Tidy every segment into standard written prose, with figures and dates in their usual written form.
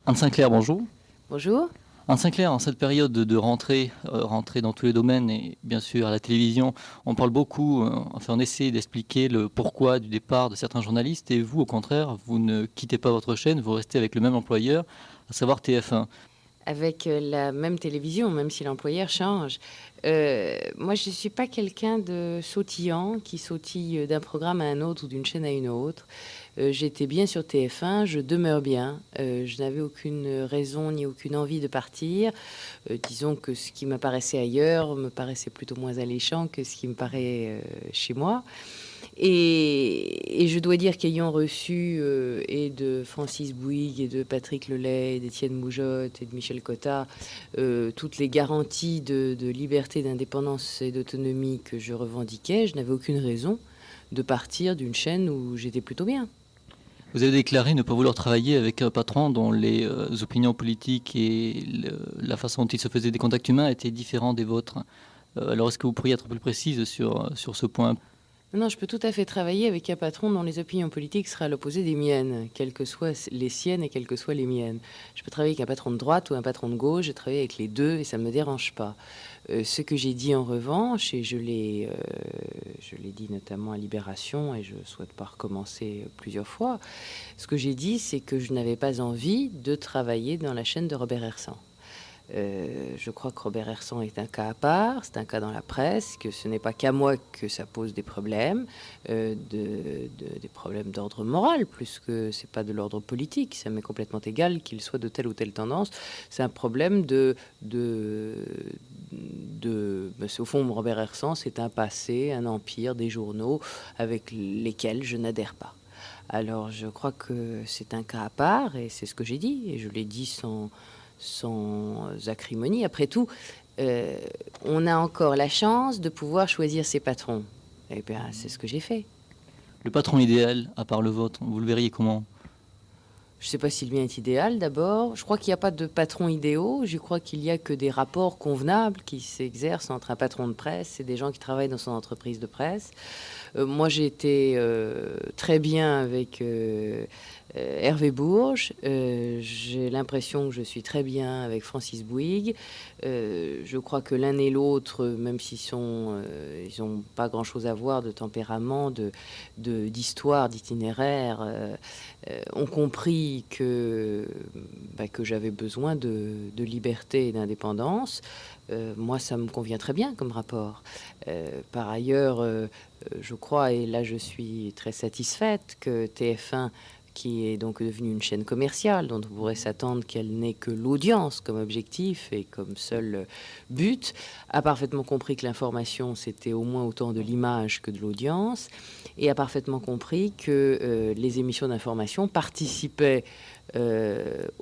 Anne Sinclair, bonjour. Bonjour. Anne Sinclair, en cette période de rentrée, rentrée dans tous les domaines et bien sûr à la télévision, on parle beaucoup, enfin on essaie d'expliquer le pourquoi du départ de certains journalistes et vous, au contraire, vous ne quittez pas votre chaîne, vous restez avec le même employeur, à savoir TF1. Avec la même télévision, même si l'employeur change. Moi, je ne suis pas quelqu'un de sautillant qui sautille d'un programme à un autre ou d'une chaîne à une autre. J'étais bien sur TF1, je demeure bien. Je n'avais aucune raison ni aucune envie de partir. Disons que ce qui m'apparaissait ailleurs me paraissait plutôt moins alléchant que ce qui me paraît chez moi. Et je dois dire qu'ayant reçu et de Francis Bouygues et de Patrick Lelay, et d'Étienne Moujotte et de Michel Cotta toutes les garanties de liberté, d'indépendance et d'autonomie que je revendiquais, je n'avais aucune raison de partir d'une chaîne où j'étais plutôt bien. Vous avez déclaré ne pas vouloir travailler avec un patron dont les opinions politiques et la façon dont il se faisait des contacts humains étaient différents des vôtres. Alors est-ce que vous pourriez être plus précise sur ce point? Non, je peux tout à fait travailler avec un patron dont les opinions politiques seraient à l'opposé des miennes, quelles que soient les siennes et quelles que soient les miennes. Je peux travailler avec un patron de droite ou un patron de gauche, j'ai travaillé avec les deux et ça ne me dérange pas. Ce que j'ai dit en revanche, et je l'ai dit notamment à Libération, et je ne souhaite pas recommencer plusieurs fois, ce que j'ai dit, c'est que je n'avais pas envie de travailler dans la chaîne de Robert Hersan. Je crois que Robert Hersan est un cas à part, c'est un cas dans la presse, que ce n'est pas qu'à moi que ça pose des problèmes, des problèmes d'ordre moral, plus que c'est pas de l'ordre politique, ça m'est complètement égal qu'il soit de telle ou telle tendance, c'est un problème au fond, Robert Hersan, c'est un passé, un empire, des journaux avec lesquels je n'adhère pas. Alors je crois que c'est un cas à part, et c'est ce que j'ai dit, et je l'ai dit sans acrimonie. Après tout, euh, on a encore la chance de pouvoir choisir ses patrons. Eh bien, c'est ce que j'ai fait. Le patron idéal, à part le vôtre, vous le verriez comment? Je ne sais pas si le mien est idéal d'abord. Je crois qu'il n'y a pas de patron idéaux. Je crois qu'il n'y a que des rapports convenables qui s'exercent entre un patron de presse et des gens qui travaillent dans son entreprise de presse. Moi, j'ai été très bien avec Hervé Bourges. J'ai l'impression que je suis très bien avec Francis Bouygues. Je crois que l'un et l'autre, même s'ils ils n'ont pas grand-chose à voir de tempérament, d'histoire, d'itinéraire, ont compris que j'avais besoin de liberté et d'indépendance. Moi, ça me convient très bien comme rapport. Par ailleurs, je crois, et là je suis très satisfaite, que TF1, qui est donc devenue une chaîne commerciale, dont on pourrait s'attendre qu'elle n'ait que l'audience comme objectif et comme seul but, a parfaitement compris que l'information, c'était au moins autant de l'image que de l'audience, et a parfaitement compris que les émissions d'information participaient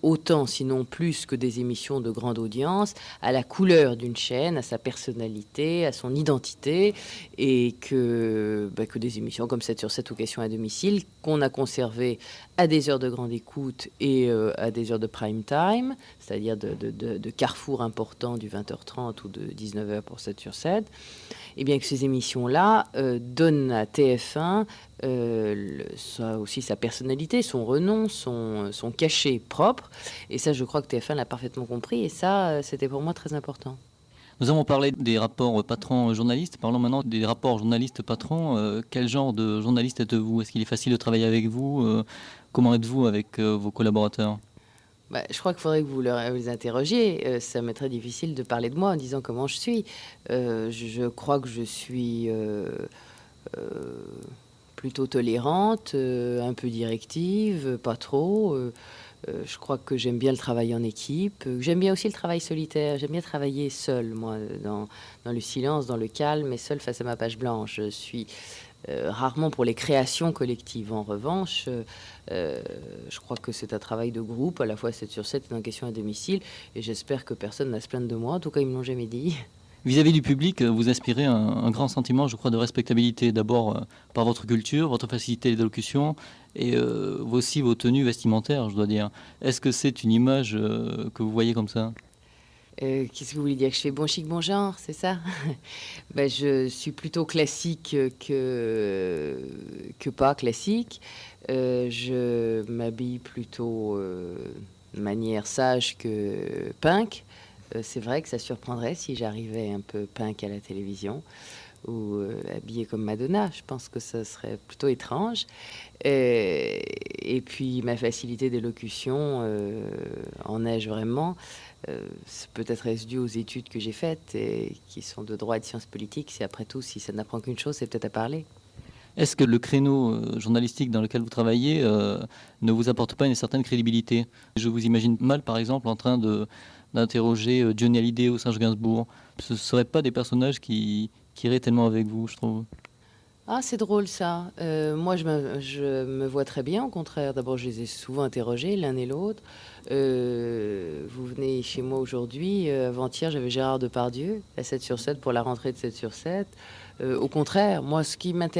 autant, sinon plus que des émissions de grande audience, à la couleur d'une chaîne, à sa personnalité, à son identité, et que des émissions comme 7 sur 7 ou Questions à domicile, qu'on a conservées à des heures de grande écoute et à des heures de prime time, c'est-à-dire de carrefour important du 20h30 ou de 19h pour 7 sur 7, et bien que ces émissions-là donnent à TF1 aussi sa personnalité, son renom, son cachet propre. Et ça, je crois que TF1 l'a parfaitement compris. Et ça, c'était pour moi très important. Nous avons parlé des rapports patron-journaliste. Parlons maintenant des rapports journaliste-patron. Quel genre de journaliste êtes-vous? Est-ce qu'il est facile de travailler avec vous? Comment êtes-vous avec vos collaborateurs? Bah, je crois qu'il faudrait que vous les interrogiez. Ça m'est très difficile de parler de moi en disant comment je suis. Je crois que je suis euh, plutôt tolérante, un peu directive, pas trop. Je crois que j'aime bien le travail en équipe. J'aime bien aussi le travail solitaire. J'aime bien travailler seul, moi, dans le silence, dans le calme, et seul face à ma page blanche. Je suis rarement pour les créations collectives. En revanche, je crois que c'est un travail de groupe, à la fois 7 sur 7 et dans Question à domicile. Et j'espère que personne n'a se plaindre de moi. En tout cas, ils ne me l'ont jamais dit. Vis-à-vis du public, vous inspirez un grand sentiment, je crois, de respectabilité. D'abord par votre culture, votre facilité d'élocution et aussi vos tenues vestimentaires, je dois dire. Est-ce que c'est une image que vous voyez comme ça? Qu'est-ce que vous voulez dire? Que je fais bon chic, bon genre, c'est ça? Ben, je suis plutôt classique que pas classique. Je m'habille plutôt de manière sage que punk. C'est vrai que ça surprendrait si j'arrivais un peu punk à la télévision ou habillée comme Madonna. Je pense que ça serait plutôt étrange. Et puis ma facilité d'élocution en ai-je vraiment. Peut-être est-ce dû aux études que j'ai faites et qui sont de droit et de sciences politiques. C'est après tout, si ça n'apprend qu'une chose, c'est peut-être à parler. Est-ce que le créneau journalistique dans lequel vous travaillez ne vous apporte pas une certaine crédibilité? Je vous imagine mal, par exemple, en train d'interroger Johnny Hallyday ou Serge Gainsbourg. Ce ne seraient pas des personnages qui iraient tellement avec vous, je trouve. Ah, c'est drôle ça. Moi, je me vois très bien, au contraire. D'abord, je les ai souvent interrogés, l'un et l'autre. Vous venez chez moi aujourd'hui. Avant-hier, j'avais Gérard Depardieu à 7 sur 7 pour la rentrée de 7 sur 7. Au contraire, moi,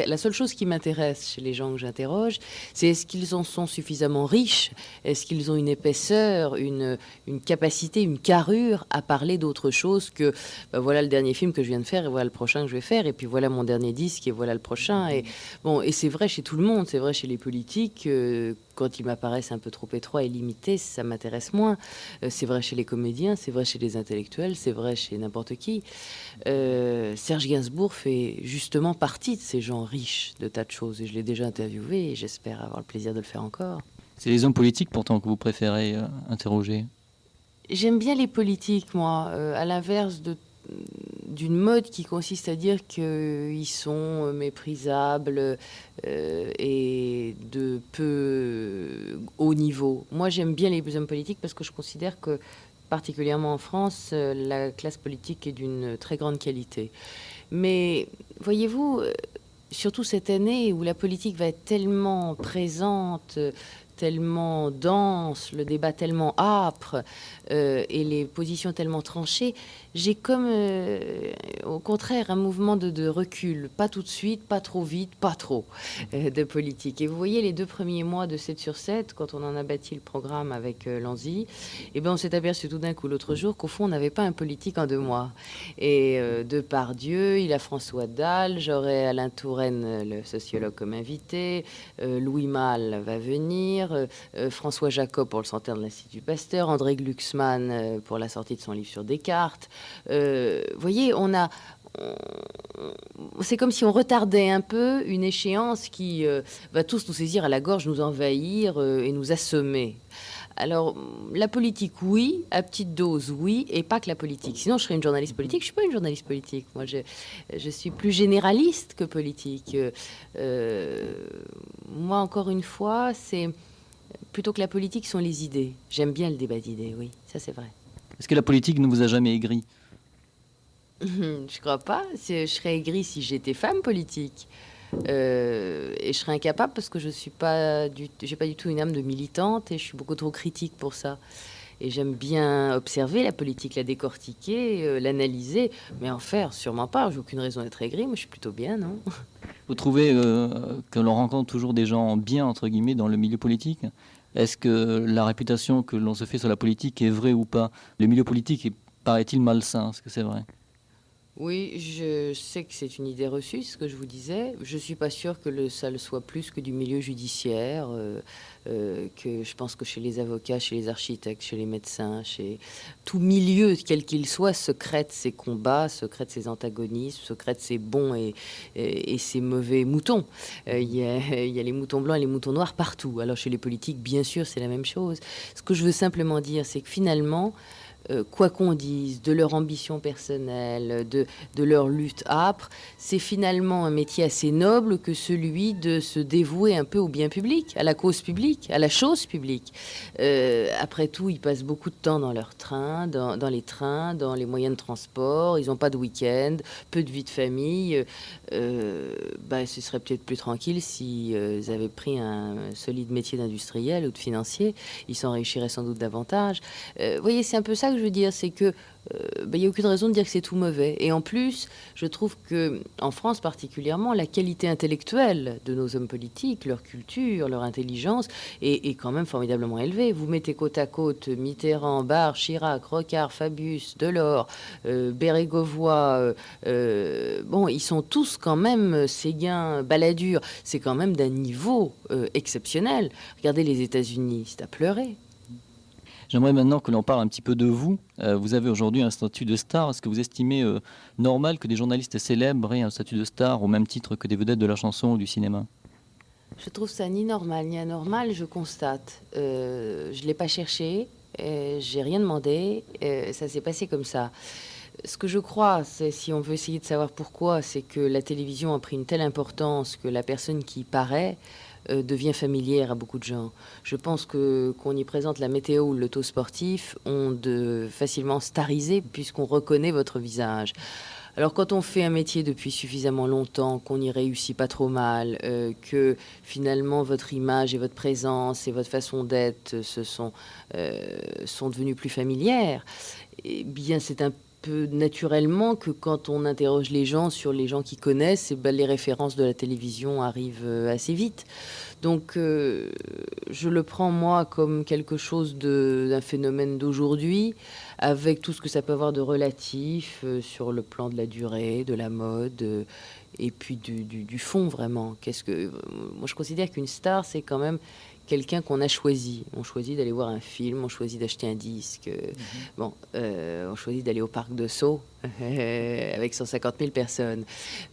la seule chose qui m'intéresse chez les gens que j'interroge, c'est est-ce qu'ils en sont suffisamment riches? Est-ce qu'ils ont une épaisseur, une capacité, une carrure à parler d'autre chose que ben voilà le dernier film que je viens de faire et voilà le prochain que je vais faire et puis voilà mon dernier disque et voilà le prochain. Et bon, et c'est vrai chez tout le monde, c'est vrai chez les politiques. Quand ils m'apparaissent un peu trop étroits et limités, ça m'intéresse moins. C'est vrai chez les comédiens, c'est vrai chez les intellectuels, c'est vrai chez n'importe qui. Serge Gainsbourg fait justement partie de ces gens riches de tas de choses. Et je l'ai déjà interviewé et j'espère avoir le plaisir de le faire encore. C'est les hommes politiques pourtant que vous préférez interroger. J'aime bien les politiques, moi, à l'inverse d'une mode qui consiste à dire qu'ils sont méprisables et de peu haut niveau. Moi, j'aime bien les hommes politiques parce que je considère que, particulièrement en France, la classe politique est d'une très grande qualité. Mais voyez-vous, surtout cette année où la politique va être tellement présente, tellement dense, le débat tellement âpre et les positions tellement tranchées, j'ai comme au contraire un mouvement de recul, pas tout de suite, pas trop vite, pas trop de politique. Et vous voyez les 2 premiers mois de 7 sur 7, quand on en a bâti le programme avec Lanzy, et ben on s'est aperçu tout d'un coup l'autre jour qu'au fond on n'avait pas un politique en 2 mois. Et Depardieu, il a François Dalle, j'aurai Alain Touraine, le sociologue, comme invité, Louis Malle va venir, François Jacob pour le centenaire de l'Institut Pasteur, André Glucksmann pour la sortie de son livre sur Descartes. Vous voyez, c'est comme si on retardait un peu une échéance qui va tous nous saisir à la gorge, nous envahir et nous assommer. Alors, la politique, oui, à petite dose, oui, et pas que la politique. Sinon, je serais une journaliste politique. Je suis pas une journaliste politique. Moi, je suis plus généraliste que politique. Moi, encore une fois, c'est plutôt que la politique sont les idées. J'aime bien le débat d'idées, oui, ça c'est vrai. Est-ce que la politique ne vous a jamais aigri? Je crois pas. Je serais aigrie si j'étais femme politique. Et je serais incapable parce que je suis pas j'ai pas du tout une âme de militante et je suis beaucoup trop critique pour ça. Et j'aime bien observer la politique, la décortiquer, l'analyser, mais en faire sûrement pas. J'ai aucune raison d'être aigrie. Moi, je suis plutôt bien, non? Vous trouvez que l'on rencontre toujours des gens bien, entre guillemets, dans le milieu politique? Est-ce que la réputation que l'on se fait sur la politique est vraie ou pas? Le milieu politique est, paraît-il, malsain. Est-ce que c'est vrai? Oui, je sais que c'est une idée reçue, ce que je vous disais. Je ne suis pas sûre que ça le soit plus que du milieu judiciaire, que je pense que chez les avocats, chez les architectes, chez les médecins, chez tout milieu, quel qu'il soit, secrète ses combats, secrète ses antagonismes, secrète ses bons et ses mauvais moutons. Il y a les moutons blancs et les moutons noirs partout. Alors chez les politiques, bien sûr, c'est la même chose. Ce que je veux simplement dire, c'est que finalement, quoi qu'on dise, de leur ambition personnelle, de leur lutte âpre, c'est finalement un métier assez noble que celui de se dévouer un peu au bien public, à la cause publique, à la chose publique. Après tout, ils passent beaucoup de temps dans leur train, dans les trains, dans les moyens de transport, ils n'ont pas de week-end, peu de vie de famille. Ce serait peut-être plus tranquille s'ils avaient pris un solide métier d'industriel ou de financier, ils s'enrichiraient sans doute davantage. Vous voyez, c'est un peu ça que je veux dire, c'est que il n'y a aucune raison de dire que c'est tout mauvais. Et en plus, je trouve que en France particulièrement, la qualité intellectuelle de nos hommes politiques, leur culture, leur intelligence est quand même formidablement élevée. Vous mettez côte à côte Mitterrand, Barre, Chirac, Rocard, Fabius, Delors, Bérégovoy, bon, ils sont tous quand même, Séguin, Balladur, c'est quand même d'un niveau exceptionnel. Regardez les États-Unis, c'est à pleurer. J'aimerais maintenant que l'on parle un petit peu de vous. Vous avez aujourd'hui un statut de star. Est-ce que vous estimez normal que des journalistes célèbres aient un statut de star au même titre que des vedettes de la chanson ou du cinéma? Je trouve ça ni normal ni anormal, je constate. Je ne l'ai pas cherché, j'ai rien demandé, ça s'est passé comme ça. Ce que je crois, c'est, si on veut essayer de savoir pourquoi, c'est que la télévision a pris une telle importance que la personne qui paraît devient familière à beaucoup de gens. Je pense que qu'on y présente la météo ou le loto sportif, on de facilement starisé puisqu'on reconnaît votre visage. Alors quand on fait un métier depuis suffisamment longtemps, qu'on n'y réussit pas trop mal, que finalement votre image et votre présence et votre façon d'être sont devenues plus familières, eh bien c'est un peu naturellement que quand on interroge les gens sur les gens qui connaissent, eh ben, les références de la télévision arrivent assez vite. Donc je le prends moi comme quelque chose d'un phénomène d'aujourd'hui, avec tout ce que ça peut avoir de relatif sur le plan de la durée, de la mode, et puis du fond vraiment. Moi je considère qu'une star c'est quand même quelqu'un qu'on a choisi. On choisit d'aller voir un film, on choisit d'acheter un disque, on choisit d'aller au parc de Sceaux avec 150 000 personnes.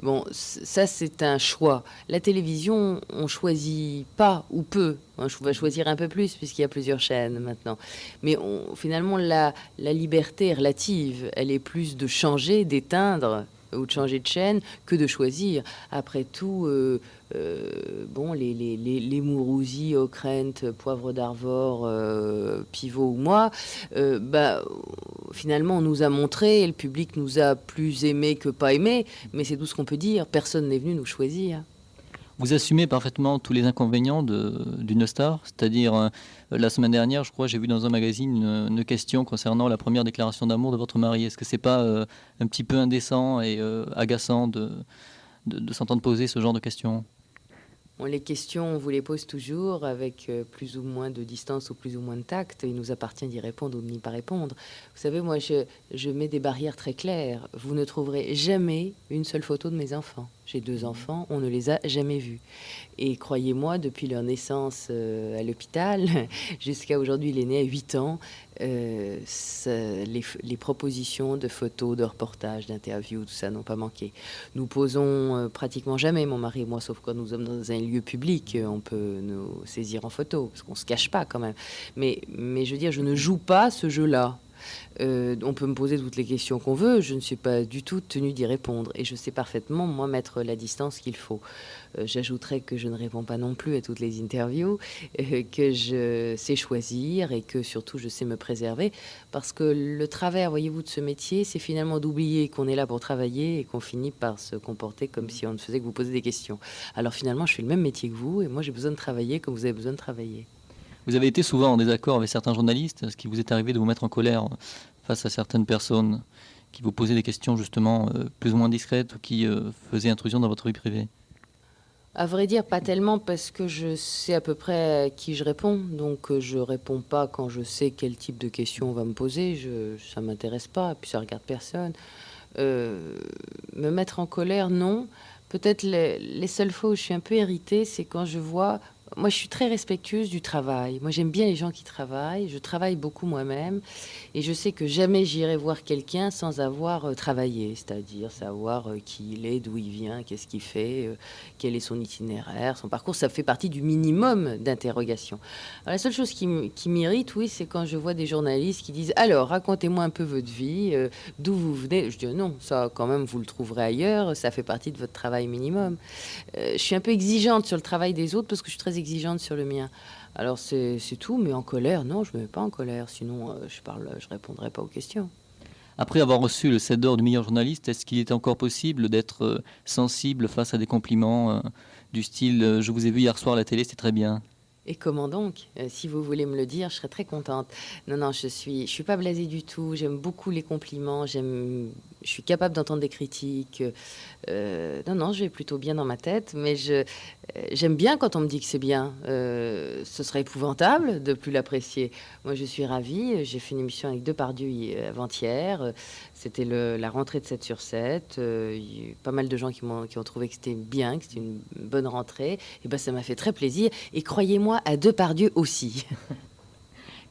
Bon, ça c'est un choix. La télévision, on choisit pas ou peu. On va choisir un peu plus puisqu'il y a plusieurs chaînes maintenant. Mais finalement, la liberté est relative. Elle est plus de changer, d'éteindre ou de changer de chaîne que de choisir. Après tout, les Mourousi, Ockrent, Poivre d'Arvor, Pivot ou moi, finalement, on nous a montré, et le public nous a plus aimé que pas aimé, mais c'est tout ce qu'on peut dire. Personne n'est venu nous choisir. Vous assumez parfaitement tous les inconvénients d'une star, c'est-à-dire la semaine dernière, je crois, j'ai vu dans un magazine une question concernant la première déclaration d'amour de votre mari. Est-ce que c'est pas un petit peu indécent et agaçant de s'entendre poser ce genre de questions? Bon, les questions, on vous les pose toujours avec plus ou moins de distance ou plus ou moins de tact. Il nous appartient d'y répondre ou de n'y pas répondre. Vous savez, moi, je mets des barrières très claires. Vous ne trouverez jamais une seule photo de mes enfants. J'ai 2 enfants, on ne les a jamais vus. Et croyez-moi, depuis leur naissance à l'hôpital jusqu'à aujourd'hui, il est né à 8 ans, les propositions de photos, de reportages, d'interviews, tout ça n'ont pas manqué. Nous posons pratiquement jamais, mon mari et moi, sauf quand nous sommes dans un lieu public, on peut nous saisir en photo, parce qu'on ne se cache pas quand même. Mais je veux dire, je ne joue pas ce jeu-là. On peut me poser toutes les questions qu'on veut, je ne suis pas du tout tenue d'y répondre. Et je sais parfaitement, moi, mettre la distance qu'il faut. J'ajouterais que je ne réponds pas non plus à toutes les interviews, que je sais choisir et que surtout je sais me préserver. Parce que le travers, voyez-vous, de ce métier, c'est finalement d'oublier qu'on est là pour travailler et qu'on finit par se comporter comme si on ne faisait que vous poser des questions. Alors finalement, je fais le même métier que vous et moi j'ai besoin de travailler comme vous avez besoin de travailler. Vous avez été souvent en désaccord avec certains journalistes. Est-ce qu'il vous est arrivé de vous mettre en colère face à certaines personnes qui vous posaient des questions justement plus ou moins discrètes ou qui faisaient intrusion dans votre vie privée? À vrai dire, pas tellement parce que je sais à peu près à qui je réponds. Donc je réponds pas quand je sais quel type de questions on va me poser. Ça m'intéresse pas, et puis ça regarde personne. Me mettre en colère, non. Peut-être les seules fois où je suis un peu irritée, c'est quand je vois... Moi, je suis très respectueuse du travail. Moi, j'aime bien les gens qui travaillent. Je travaille beaucoup moi-même. Et je sais que jamais j'irai voir quelqu'un sans avoir travaillé. C'est-à-dire savoir qui il est, d'où il vient, qu'est-ce qu'il fait, quel est son itinéraire, son parcours. Ça fait partie du minimum d'interrogation. Alors, la seule chose qui m'irrite, oui, c'est quand je vois des journalistes qui disent « Alors, racontez-moi un peu votre vie, d'où vous venez ?» Je dis « Non, ça, quand même, vous le trouverez ailleurs. Ça fait partie de votre travail minimum. » Je suis un peu exigeante sur le travail des autres parce que je suis très exigeante sur le mien. Alors c'est tout, mais en colère, non, je me mets pas en colère. Sinon, je répondrai pas aux questions. Après avoir reçu le 7 d'or du meilleur journaliste, est-ce qu'il est encore possible d'être sensible face à des compliments du style je vous ai vu hier soir à la télé, c'est très bien»? Et comment donc? Si vous voulez me le dire, je serais très contente. Non, non, je suis pas blasée du tout. J'aime beaucoup les compliments. Je suis capable d'entendre des critiques. Non, non, je vais plutôt bien dans ma tête. Mais j'aime bien quand on me dit que c'est bien. Ce serait épouvantable de plus l'apprécier. Moi, je suis ravie. J'ai fait une émission avec Depardieu avant-hier. C'était la rentrée de 7 sur 7. Il y a eu pas mal de gens qui ont trouvé que c'était bien, que c'était une bonne rentrée. Et ben, ça m'a fait très plaisir. Et croyez-moi, à Depardieu aussi.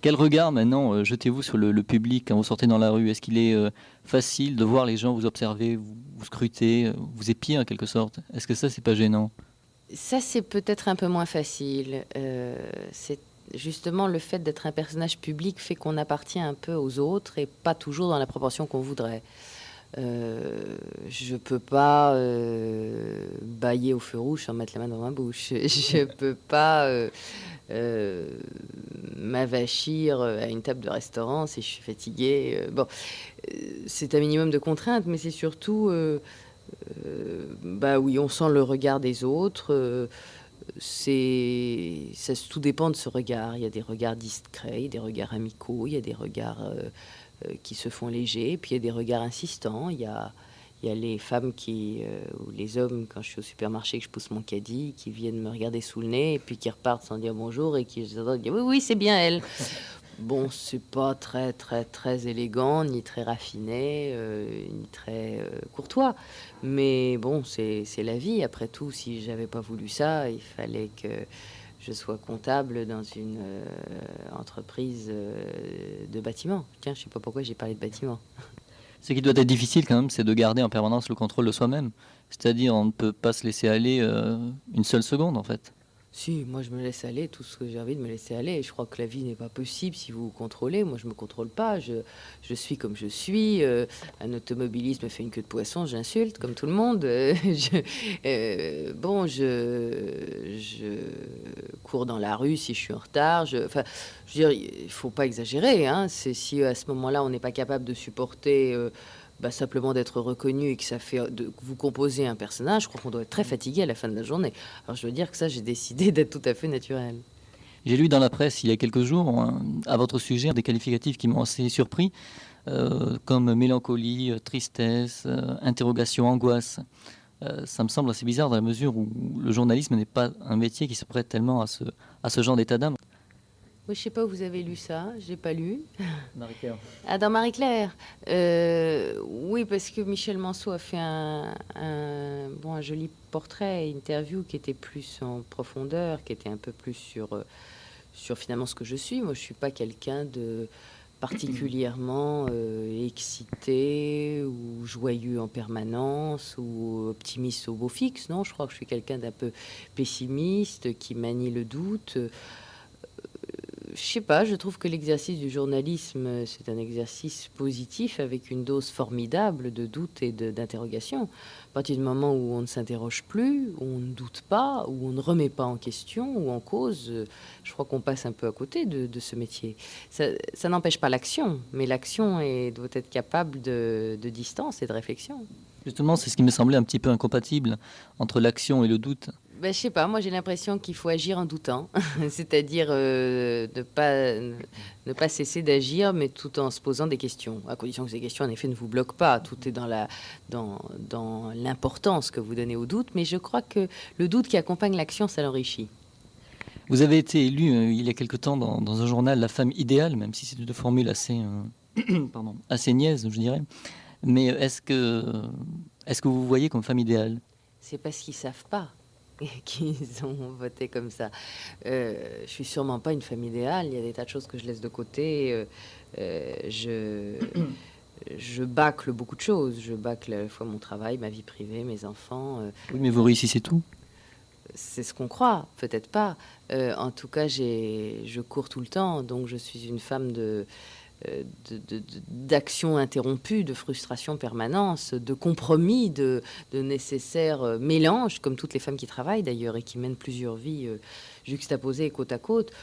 Quel regard maintenant jetez-vous sur le public quand vous sortez dans la rue? Est-ce qu'il est facile de voir les gens vous observer, vous scruter, vous épier en quelque sorte? Est-ce que ça, c'est pas gênant? Ça, c'est peut-être un peu moins facile. C'est justement le fait d'être un personnage public fait qu'on appartient un peu aux autres et pas toujours dans la proportion qu'on voudrait. Je peux pas bâiller au feu rouge sans mettre la main dans ma bouche. Je peux pas m'avachir à une table de restaurant si je suis fatiguée. Bon, c'est un minimum de contraintes, mais c'est surtout, bah oui, on sent le regard des autres. Tout dépend de ce regard. Il y a des regards discrets, il y a des regards amicaux, il y a des regards qui se font légers, puis il y a des regards insistants. Il y a les femmes ou les hommes, quand je suis au supermarché, que je pousse mon caddie, qui viennent me regarder sous le nez, et puis qui repartent sans dire bonjour, et qui disent oui, oui, c'est bien elle. Bon, c'est pas très, très, très élégant, ni très raffiné, ni très courtois. Mais bon, c'est la vie. Après tout, si j'avais pas voulu ça, il fallait que je sois comptable dans une entreprise de bâtiment. Tiens, je sais pas pourquoi j'ai parlé de bâtiment. Ce qui doit être difficile quand même, c'est de garder en permanence le contrôle de soi-même. C'est-à-dire, on ne peut pas se laisser aller une seule seconde en fait. Si, moi je me laisse aller tout ce que j'ai envie de me laisser aller. Je crois que la vie n'est pas possible si vous vous contrôlez. Moi je me contrôle pas. Je suis comme je suis. Un automobiliste me fait une queue de poisson, j'insulte comme tout le monde. Je cours dans la rue si je suis en retard. Enfin, je veux dire, il faut pas exagérer. Hein. C'est si à ce moment-là on n'est pas capable de supporter. Simplement d'être reconnu et que ça fait que vous composez un personnage, je crois qu'on doit être très fatigué à la fin de la journée. Alors je veux dire que ça, j'ai décidé d'être tout à fait naturel. J'ai lu dans la presse il y a quelques jours, à votre sujet, des qualificatifs qui m'ont assez surpris, comme mélancolie, tristesse, interrogation, angoisse. Ça me semble assez bizarre dans la mesure où le journalisme n'est pas un métier qui se prête tellement à ce genre d'état d'âme. Oui, je sais pas où vous avez lu ça, j'ai pas lu. Marie-Claire. Ah, dans Marie-Claire. Oui, parce que Michel Manceau a fait un joli portrait, interview qui était plus en profondeur, qui était un peu plus sur finalement ce que je suis. Moi, je suis pas quelqu'un de particulièrement excité ou joyeux en permanence ou optimiste au beau fixe. Non, je crois que je suis quelqu'un d'un peu pessimiste qui manie le doute. Je sais pas, je trouve que l'exercice du journalisme, c'est un exercice positif avec une dose formidable de doute et d'interrogation. À partir du moment où on ne s'interroge plus, où on ne doute pas, où on ne remet pas en question ou en cause, je crois qu'on passe un peu à côté de ce métier. Ça n'empêche pas l'action, mais l'action doit être capable de distance et de réflexion. Justement, c'est ce qui me semblait un petit peu incompatible entre l'action et le doute. Ben, je sais pas, moi j'ai l'impression qu'il faut agir en doutant, c'est-à-dire ne pas cesser d'agir, mais tout en se posant des questions, à condition que ces questions en effet ne vous bloquent pas. Tout est dans l'importance que vous donnez au doute, mais je crois que le doute qui accompagne l'action, ça l'enrichit. Vous avez été élu il y a quelque temps dans un journal La femme idéale, même si c'est une formule assez, pardon, assez niaise, je dirais. Mais est-ce que vous vous voyez comme femme idéale? C'est parce qu'ils savent pas qu'ils ont voté comme ça. Je suis sûrement pas une femme idéale. Il y a des tas de choses que je laisse de côté. Je bâcle beaucoup de choses. Je bâcle à la fois mon travail, ma vie privée, mes enfants. Oui, mais vous réussissez tout. C'est ce qu'on croit, peut-être pas. En tout cas, je cours tout le temps, donc je suis une femme d'action interrompue, de frustration permanente, de compromis, de nécessaires mélanges, comme toutes les femmes qui travaillent d'ailleurs et qui mènent plusieurs vies juxtaposées côte à côte.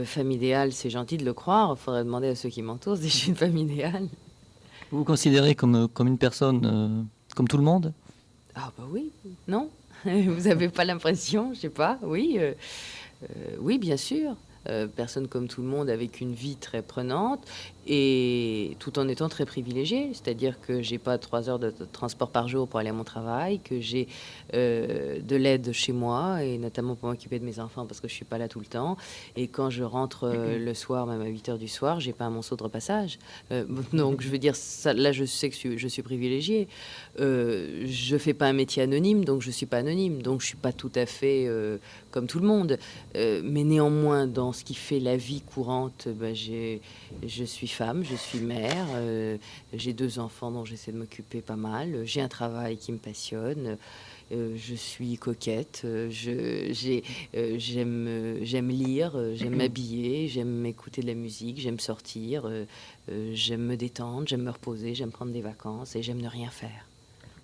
Femme idéale, c'est gentil de le croire. Il faudrait demander à ceux qui m'entourent si je suis une femme idéale. Vous vous considérez comme une personne comme tout le monde? Ah bah oui, non? Vous n'avez pas l'impression? Je sais pas. Oui, oui, bien sûr. Personne comme tout le monde avec une vie très prenante et tout en étant très privilégiée, c'est-à-dire que j'ai pas 3 heures de transport par jour pour aller à mon travail, que j'ai de l'aide chez moi et notamment pour m'occuper de mes enfants parce que je suis pas là tout le temps et quand je rentre, le soir, même à 8 heures du soir, j'ai pas un monceau de repassage. Donc je veux dire ça là, je sais que je suis privilégiée. Je fais pas un métier anonyme, donc je suis pas anonyme, donc je suis pas tout à fait, comme tout le monde. Mais néanmoins, dans ce qui fait la vie courante, bah, je suis femme, je suis mère, j'ai 2 enfants dont j'essaie de m'occuper pas mal, j'ai un travail qui me passionne, je suis coquette, j'aime lire, j'aime m'habiller, j'aime écouter de la musique, j'aime sortir, j'aime me détendre, j'aime me reposer, j'aime prendre des vacances et j'aime ne rien faire.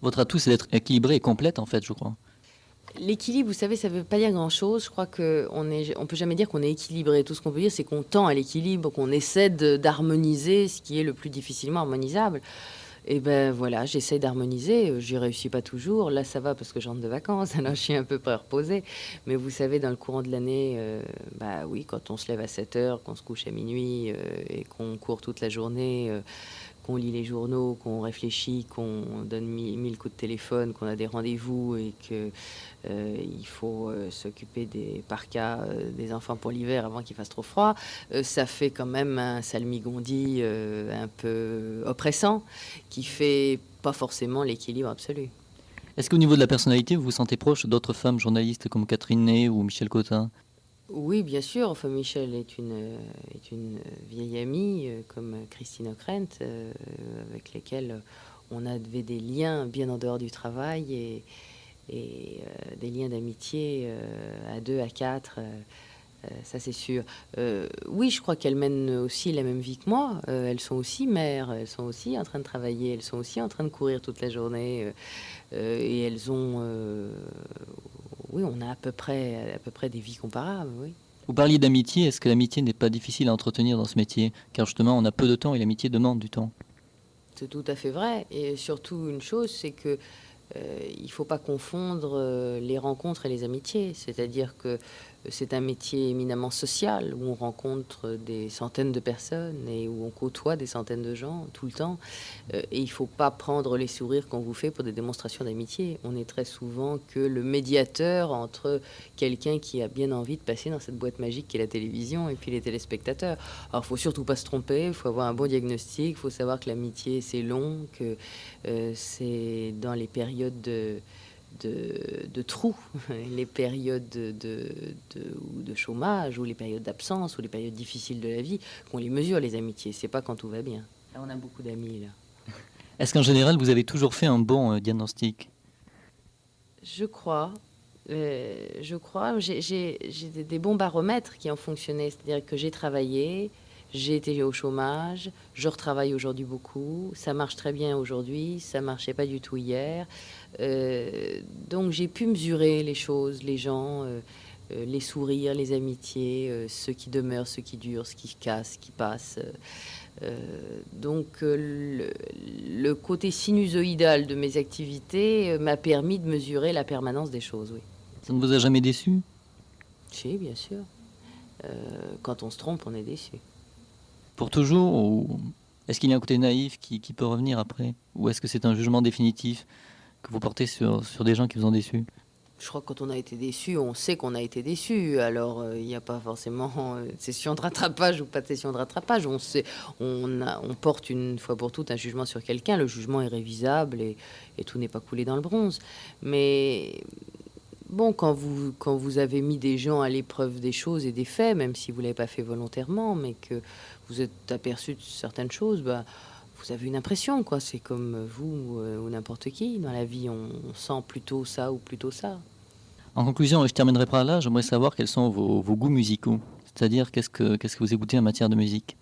Votre atout, c'est d'être équilibrée et complète, en fait, je crois. L'équilibre, vous savez, ça ne veut pas dire grand-chose. Je crois qu'on peut jamais dire qu'on est équilibré. Tout ce qu'on peut dire, c'est qu'on tend à l'équilibre, qu'on essaie d'harmoniser ce qui est le plus difficilement harmonisable. Et ben voilà, j'essaie d'harmoniser. J'y réussis pas toujours. Là, ça va parce que je rentre de vacances. Alors, je suis un peu près reposée. Mais vous savez, dans le courant de l'année, bah oui, quand on se lève à 7 heures, qu'on se couche à minuit et qu'on court toute la journée, qu'on lit les journaux, qu'on réfléchit, qu'on donne mille coups de téléphone, qu'on a des rendez-vous et que il faut s'occuper des parkas des enfants pour l'hiver avant qu'il fasse trop froid, ça fait quand même un salmigondi un peu oppressant qui fait pas forcément l'équilibre absolu. Est-ce qu'au niveau de la personnalité, vous vous sentez proche d'autres femmes journalistes comme Catherine Ney ou Michel Cotin? Oui, bien sûr. Enfin, Michel est une vieille amie, comme Christine Ockrent, avec lesquelles on avait des liens bien en dehors du travail et des liens d'amitié à deux, à quatre, ça c'est sûr. Oui, je crois qu'elles mènent aussi la même vie que moi. Elles sont aussi mères, elles sont aussi en train de travailler, elles sont aussi en train de courir toute la journée. Et elles ont, oui, on a à peu près des vies comparables, oui. Vous parliez d'amitié, est-ce que l'amitié n'est pas difficile à entretenir dans ce métier? Car justement, on a peu de temps et l'amitié demande du temps. C'est tout à fait vrai. Et surtout une chose, c'est que il ne faut pas confondre les rencontres et les amitiés. C'est-à-dire que c'est un métier éminemment social où on rencontre des centaines de personnes et où on côtoie des centaines de gens tout le temps. Et il ne faut pas prendre les sourires qu'on vous fait pour des démonstrations d'amitié. On est très souvent que le médiateur entre quelqu'un qui a bien envie de passer dans cette boîte magique qui est la télévision et puis les téléspectateurs. Alors, il ne faut surtout pas se tromper, il faut avoir un bon diagnostic, il faut savoir que l'amitié, c'est long, que c'est dans les périodes de trous, les périodes de chômage ou les périodes d'absence ou les périodes difficiles de la vie qu'on les mesure, les amitiés. C'est pas quand tout va bien. Là, on a beaucoup d'amis, là. Est-ce qu'en général, vous avez toujours fait un bon diagnostic? Je crois. Je crois. J'ai des bons baromètres qui ont fonctionné. C'est-à-dire que j'ai travaillé, j'ai été au chômage, je retravaille aujourd'hui beaucoup. Ça marche très bien aujourd'hui, ça marchait pas du tout hier. Donc j'ai pu mesurer les choses, les gens, les sourires, les amitiés, ceux qui demeurent, ceux qui durent, ce qui casse, ce qui passe. Donc le côté sinusoïdal de mes activités m'a permis de mesurer la permanence des choses, oui. Ça ne vous a jamais déçu? Si, bien sûr. Quand on se trompe, on est déçu. Pour toujours? Ou est-ce qu'il y a un côté naïf qui peut revenir après? Ou est-ce que c'est un jugement définitif que vous portez sur des gens qui vous ont déçu? Je crois que quand on a été déçu, on sait qu'on a été déçu. Alors, il n'y a pas forcément session de rattrapage ou pas de session de rattrapage. On sait, on porte une fois pour toutes un jugement sur quelqu'un. Le jugement est révisable et tout n'est pas coulé dans le bronze. Mais bon, quand vous avez mis des gens à l'épreuve des choses et des faits, même si vous ne l'avez pas fait volontairement, mais que vous êtes aperçu de certaines choses, bah, vous avez une impression, quoi. C'est comme vous ou n'importe qui. Dans la vie, on sent plutôt ça ou plutôt ça. En conclusion, et je terminerai par là, j'aimerais savoir quels sont vos goûts musicaux. C'est-à-dire, qu'est-ce que vous écoutez en matière de musique?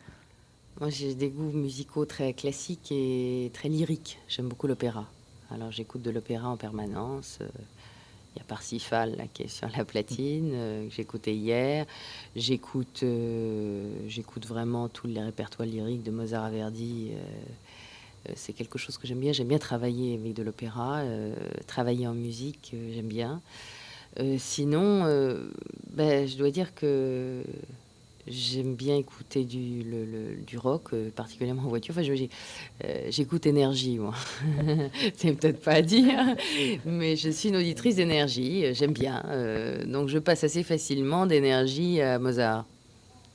Moi, j'ai des goûts musicaux très classiques et très lyriques. J'aime beaucoup l'opéra. Alors, j'écoute de l'opéra en permanence. Il y a Parsifal là, qui est sur la platine, que j'écoutais hier. J'écoute vraiment tous les répertoires lyriques de Mozart à Verdi. C'est quelque chose que j'aime bien. J'aime bien travailler avec de l'opéra, travailler en musique, j'aime bien. Sinon, ben, je dois dire que J'aime bien écouter du rock, particulièrement en voiture. Enfin, j'écoute Énergie, moi. C'est peut-être pas à dire, mais je suis une auditrice d'Énergie. J'aime bien. Donc, je passe assez facilement d'Énergie à Mozart.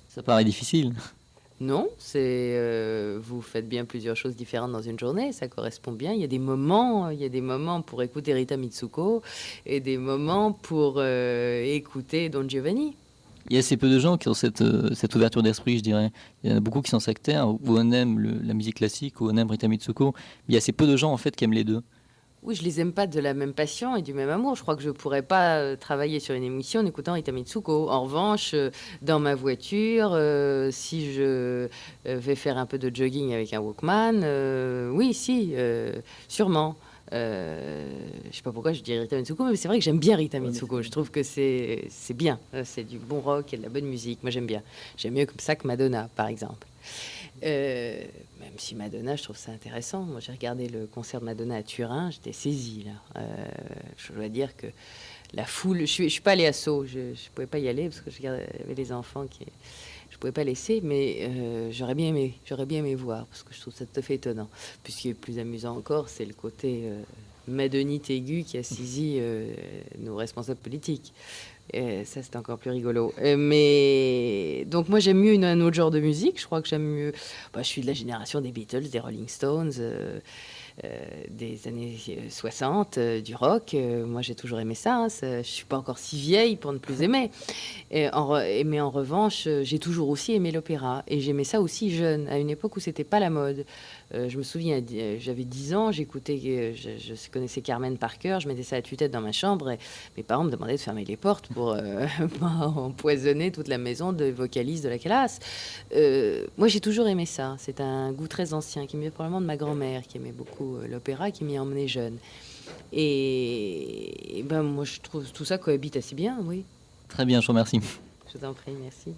Ça paraît difficile. Non, vous faites bien plusieurs choses différentes dans une journée, ça correspond bien. Il y a des moments pour écouter Rita Mitsuko et des moments pour écouter Don Giovanni. Il y a assez peu de gens qui ont cette ouverture d'esprit, je dirais. Il y en a beaucoup qui sont sectaires, où on aime la musique classique, où on aime Rita Mitsuko. Il y a assez peu de gens, en fait, qui aiment les deux. Oui, je les aime pas de la même passion et du même amour. Je crois que je pourrais pas travailler sur une émission en écoutant Rita Mitsuko. En revanche, dans ma voiture, si je vais faire un peu de jogging avec un Walkman, oui, si, sûrement. Je sais pas pourquoi je dis Rita Mitsuko, mais c'est vrai que j'aime bien Rita Mitsuko. Je trouve que c'est bien. C'est du bon rock et de la bonne musique. Moi, j'aime bien. J'aime mieux comme ça que Madonna, par exemple. Euh, Même si Madonna, je trouve ça intéressant. Moi, j'ai regardé le concert de Madonna à Turin, j'étais saisie, là. Je dois dire que la foule... Je suis pas allée à Sceaux, je ne pouvais pas y aller parce que il y avait les enfants qui... Je pouvais pas laisser, mais j'aurais bien aimé voir, parce que je trouve ça tout à fait étonnant. Puis ce qui est plus amusant encore, c'est le côté madonite aigu qui a saisi nos responsables politiques. Et ça, c'est encore plus rigolo. Mais donc, moi, j'aime mieux un autre genre de musique. Je crois que j'aime mieux. Bah, je suis de la génération des Beatles, des Rolling Stones, des années 60, du rock. Moi, j'ai toujours aimé ça, hein. Je suis pas encore si vieille pour ne plus aimer. Mais en revanche, j'ai toujours aussi aimé l'opéra. Et j'aimais ça aussi jeune, à une époque où c'était pas la mode. Je me souviens, j'avais 10 ans, j'écoutais, je connaissais Carmen par cœur, je mettais ça à tue-tête dans ma chambre et mes parents me demandaient de fermer les portes pour pas empoisonner toute la maison de vocalistes de la classe. Moi, j'ai toujours aimé ça. C'est un goût très ancien qui me vient probablement de ma grand-mère qui aimait beaucoup l'opéra et qui m'y emmenait jeune. Et ben, moi, je trouve tout ça cohabite assez bien, oui. Très bien, je vous remercie. Je vous en prie, merci.